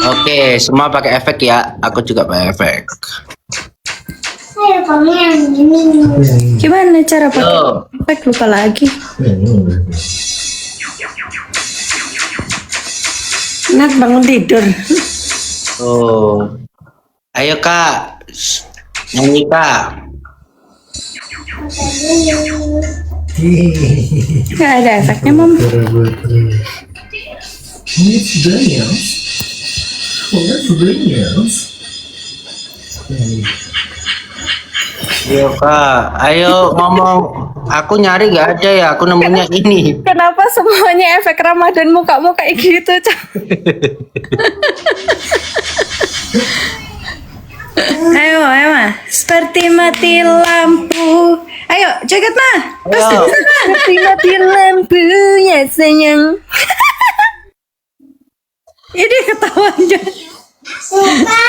Oke, semua pakai efek ya. Aku juga pakai efek. Ayo kamu yang ini. Gimana cara pakai Tuh. efek? Lupa lagi. Nak bangun tidur. Tuh. Ayo Kak. Nyanyi Kak. Nggak ada efeknya, Mom. Let's dance. Let's dance. Ayo Kak. Ayo ngomong. Aku nyari gak ada ya. Aku nemunya ini. Kenapa semuanya efek Ramadan mukamu kayak gitu, Cak? Ayo, Emma. Seperti mati lampu. Ayo, joget, Ma. Pasti Ayo. bisa, Ma. Seperti mati lampunya, sayang. Ini ketawanya. Suka